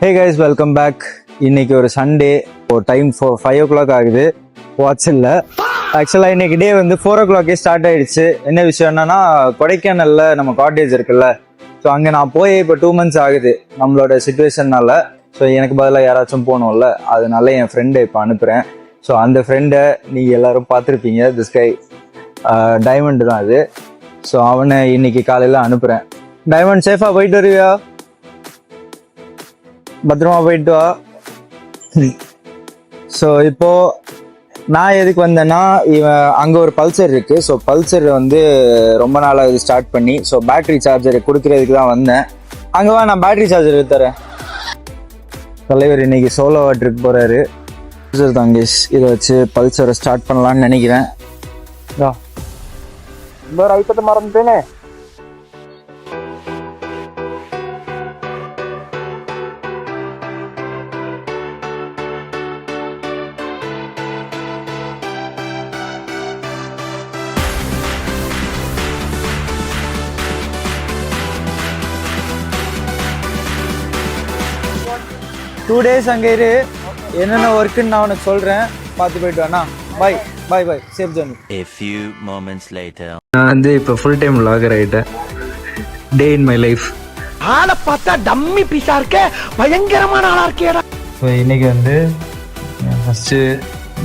Hey guys, welcome back. இன்னைக்கு ஒரு Sunday, ஒரு டைம் 5 o'clock ஆகுது. வாட்ஸ் இல்லை, ஆக்சுவலாக இன்னைக்கு டே வந்து 4 o'clock ஸ்டார்ட் ஆயிடுச்சு. என்ன விஷயம் என்னன்னா, கொடைக்கானல்ல நம்ம காட்டேஜ் இருக்குல்ல, ஸோ அங்கே நான் போய் இப்போ 2 months ஆகுது நம்மளோட சுச்சுவேஷன்னால. ஸோ எனக்கு பதிலாக யாராச்சும் போகணும்ல, அதனால என் ஃப்ரெண்டை இப்போ அனுப்புகிறேன். ஸோ அந்த ஃப்ரெண்டை நீங்கள் எல்லாரும் பார்த்துருப்பீங்க, திஸ் கை டைமண்ட் தான் அது. ஸோ அவனை இன்னைக்கு காலையில் அனுப்புகிறேன். டைமண்ட், சேஃபாக போயிட்டு வருவியா? பத்திரமா போயிட்டு வா. ஸோ இப்போ நான் எதுக்கு வந்தேன்னா, இவன் அங்கே ஒரு பல்சர் இருக்கு. ஸோ பல்சர் வந்து ரொம்ப நாளாக ஸ்டார்ட் பண்ணி, ஸோ பேட்டரி சார்ஜர் கொடுக்கறதுக்கு தான் வந்தேன். அங்கே வா, நான் பேட்டரி சார்ஜர் தரேன். தலைவர் இன்னைக்கு சோலோவா ட்ரிப் போறாரு. பல்சர் தாங்கேஷ், இதை வச்சு பல்சரை ஸ்டார்ட் பண்ணலான்னு நினைக்கிறேன். ஐப்பத்தை மறந்துட்டேனே. டூ டேஸ் அங்கே இரு, என்னென்ன ஒர்க்குன்னு நான் உனக்கு சொல்கிறேன், பார்த்து போயிட்டு வாண்ணா. Bye bye bye, safe journey. A few moments later. நான் வந்து இப்போ ஃபுல் டைம் வ்ளாகர் ஆகிட்டேன். டே இன் மை லைஃப். ஆளை பார்த்தா டம்மி பீஸா இருக்க, பயங்கரமான ஆளா இருக்கேடா. ஸோ இன்னைக்கு வந்து ஃபஸ்ட்டு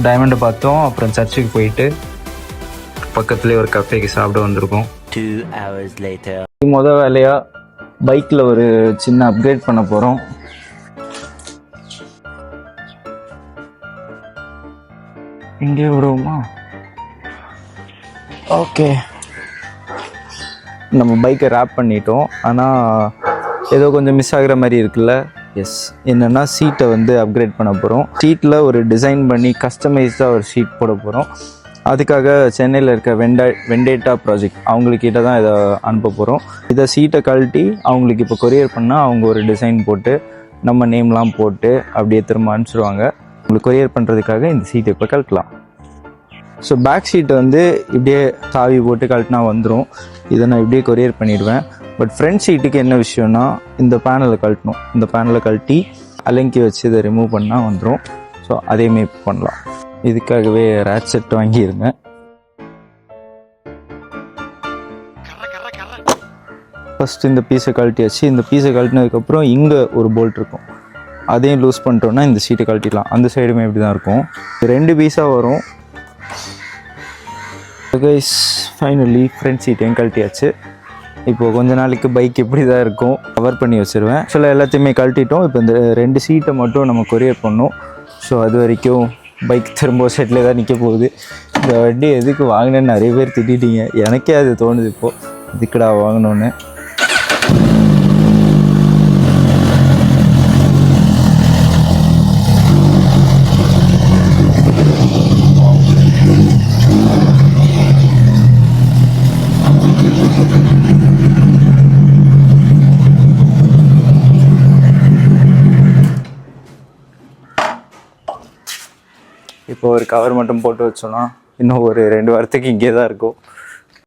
டைமண்டை பார்த்தோம், அப்புறம் சர்ச்சுக்கு போயிட்டு பக்கத்துலேயே ஒரு கஃபேக்கு சாப்பிட வந்திருக்கோம். 2 hours later. மொதல் வேலையாக பைக்கில் ஒரு சின்ன அப்கிரேட் பண்ண போகிறோம். இங்கே விடுவோமா? ஓகே, நம்ம பைக்கை ரேப் பண்ணிட்டோம். ஆனால் ஏதோ கொஞ்சம் மிஸ் ஆகிற மாதிரி இருக்குல்ல. எஸ், என்னென்னா சீட்டை வந்து அப்கிரேட் பண்ண போகிறோம். சீட்டில் ஒரு டிசைன் பண்ணி கஸ்டமைஸ்டாக ஒரு சீட் போட போகிறோம். அதுக்காக சென்னையில் இருக்க வெண்டேட்டா ப்ராஜெக்ட் அவங்கக்கிட்ட தான் இதை அனுப்ப போகிறோம். இதை சீட்டை கழட்டி அவங்களுக்கு இப்போ கொரியர் பண்ணால் அவங்க ஒரு டிசைன் போட்டு நம்ம நேம்லாம் போட்டு அப்படியே திரும்ப அனுப்பிச்சிடுவாங்க. உங்களுக்கு கொரியர் பண்ணுறதுக்காக இந்த சீட்டை இப்போ கழட்டலாம். ஸோ பேக் சீட்டை வந்து இப்படியே சாவி போட்டு கழட்டினா வந்துடும். இதை நான் இப்படியே கொரியர் பண்ணிடுவேன். பட் ஃப்ரண்ட் சீட்டுக்கு என்ன விஷயம்னா, இந்த பேனலை கழட்டணும். இந்த பேனலை கழட்டி அலங்கி வச்சு இதை ரிமூவ் பண்ணால் வந்துடும். ஸோ அதேமாரி பண்ணலாம். இதுக்காகவே ரேட் செட் வாங்கியிருந்தேன். ஃபஸ்ட்டு இந்த பீஸை கழட்டியாச்சு. இந்த பீஸை கழட்டினதுக்கப்புறம் இங்கே ஒரு போல்ட் இருக்கும், அதையும் லூஸ் பண்ணிட்டோன்னா இந்த சீட்டை கழட்டிடலாம். அந்த சைடுமே இப்படி தான் இருக்கும். 2 பீஸாக வரும். கைஸ், ஃபைனலி ஃப்ரண்ட் சீட்டையும் கழட்டியாச்சு. இப்போது கொஞ்ச நாளைக்கு பைக் இப்படி தான் இருக்கும், கவர் பண்ணி வச்சுருவேன். ஆக்சுவலாக எல்லாத்தையுமே கழட்டிட்டோம். இப்போ இந்த 2 சீட்டை மட்டும் நம்ம கொரியர் பண்ணோம். ஸோ அது வரைக்கும் பைக் திரும்ப செட்டில் தான் நிற்க போகுது. இந்த வண்டி எதுக்கு வாங்கினேன்னு நிறைய பேர் திட்டிட்டீங்க. எனக்கே அது தோணுது இப்போது, இதுக்குடா வாங்கினோன்னு. இப்போ ஒரு கவர் மட்டும் போட்டு வச்சோன்னா இன்னும் ஒரு 2 வாரத்துக்கு இங்கே தான் இருக்கும்.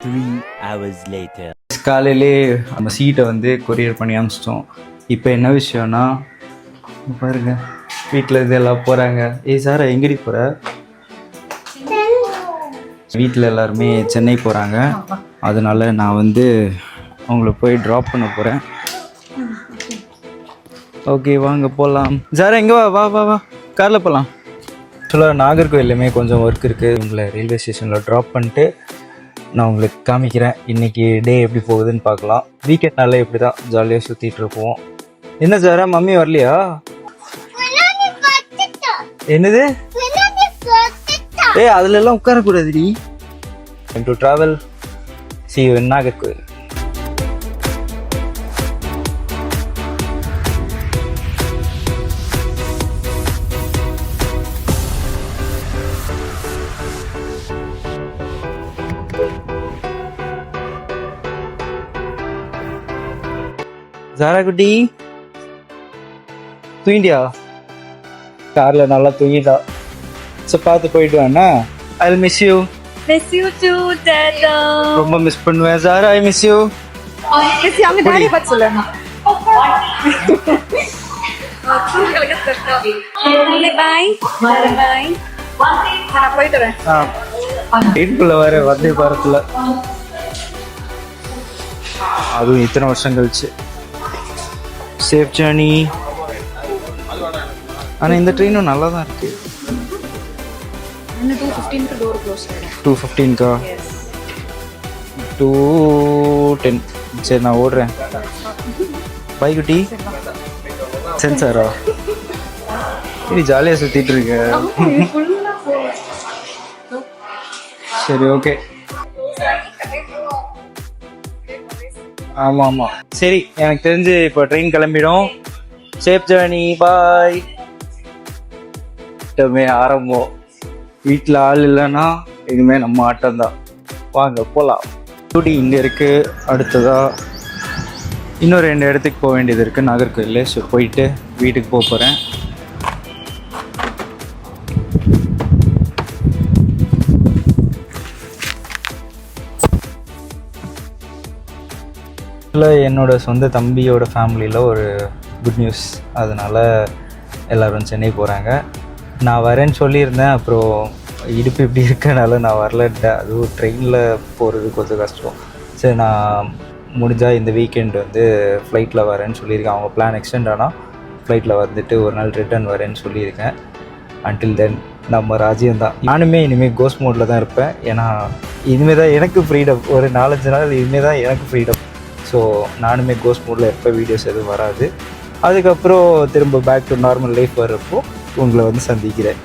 3 hours later. காலையிலே நம்ம சீட்டை வந்து கொரியர் பண்ணி அனுப்பிச்சிட்டோம். இப்போ என்ன விஷயம்னா, பாருங்க, வீட்டில் இது எல்லாம் போகிறாங்க. சாரா எங்கடி போகிற? வீட்டில் எல்லாருமே சென்னை போகிறாங்க. அதனால நான் வந்து அவங்கள போய் ட்ராப் பண்ண போகிறேன். ஓகே, வாங்க போகலாம். சாரா எங்கே வா வா வா வா, காரில் போகலாம். ஆக்சுவலாக நாகர்கோவில்லையுமே கொஞ்சம் ஒர்க் இருக்குது. உங்களை ரயில்வே ஸ்டேஷனில் ட்ராப் பண்ணிட்டு நான் உங்களுக்கு காமிக்கிறேன் இன்றைக்கி டே எப்படி போகுதுன்னு பார்க்கலாம். வீக்கெண்ட்னால இப்படி தான் ஜாலியாக சுற்றிட்டு இருப்போம். என்ன சாரா, மம்மி வரலையா? என்னது? அதுல எல்லாம் உட்காரக்கூடாதுடி. To travel, see you in Nagercoil. Zara குட்டி தூங்கிட்டியா? கார்ல நல்லா தூங்கிட்டா. ஸோ பார்த்து போயிட்டு வாண்ணா. I will miss you. Miss you too, Dada. ரொம்ப மிஸ் பண்ணுவேன் Zara. I miss you. Miss you, அவங்க டாடி பத்தி சொல்லுங்க. பாய் பாய் நான் போயிட்டு வரேன். ட்ரெயின்குள்ளே வர வந்தே பாரத்தில், அதுவும் இத்தனை வருஷம் கழிச்சு. Safe journey. ஆனால் இந்த ட்ரெயினும் நல்லா தான் இருக்கு. 2:15 டோர் க்ளோஸ் ஆயிடும். 2:15 2:10. சரி நான் ஓடுறேன். பை குட்டி. சென்சாரா? சரி ஜாலியாக சுற்றிட்டு இருக்க. சரி ஓகே. ஆமாம் ஆமாம் சரி, எனக்கு தெரிஞ்சு இப்போ ட்ரெயின் கிளம்பிடும். சேஃப் ஜேர்னி, பாய். ஆரம்பம். வீட்டில் ஆள் இல்லைன்னா இனிமேல் நம்ம ஆட்டம் தான். வாங்க போகலாம். டூட்டி இங்கே இருக்குது. அடுத்ததாக இன்னும் 2 இடத்துக்கு போக வேண்டியது இருக்குது நாகர்கோவில். ஸோ போயிட்டு வீட்டுக்கு போக போகிறேன். இல்லை, என்னோட சொந்த தம்பியோட ஃபேமிலியில் ஒரு குட் நியூஸ். அதனால் எல்லோரும் சென்னை போகிறாங்க. நான் வரேன்னு சொல்லியிருந்தேன், அப்புறம் இடுப்பு இப்படி இருக்கனால நான் வரலன்ட்டேன். அதுவும் ட்ரெயினில் போகிறது கொஞ்சம் கஷ்டம். சரி நான் முடிஞ்சால் இந்த வீக்கெண்ட் வந்து ஃப்ளைட்டில் வரேன்னு சொல்லியிருக்கேன். அவங்க பிளான் எக்ஸ்டெண்ட் ஆனால் ஃப்ளைட்டில் வந்துட்டு ஒரு நாள் ரிட்டர்ன் வரேன்னு சொல்லியிருக்கேன். அன்டில் தென் நம்ம ராஜ்யம்தான். நானுமே இனிமேல் கோஸ்ட் மோடில் தான் இருப்பேன். ஏன்னா இனிமேல் தான் எனக்கு ஃப்ரீடம். ஒரு 4-5 நாள் இனிமேல் தான் எனக்கு ஃப்ரீடம். ஸோ நானுமே கோஸ்ட் மோடில் எப்போ வீடியோஸ் எதுவும் வராது. அதுக்கப்புறம் திரும்ப பேக் டு நார்மல் லைஃப் வர்றப்போ உங்களை வந்து சந்திக்கிறேன்.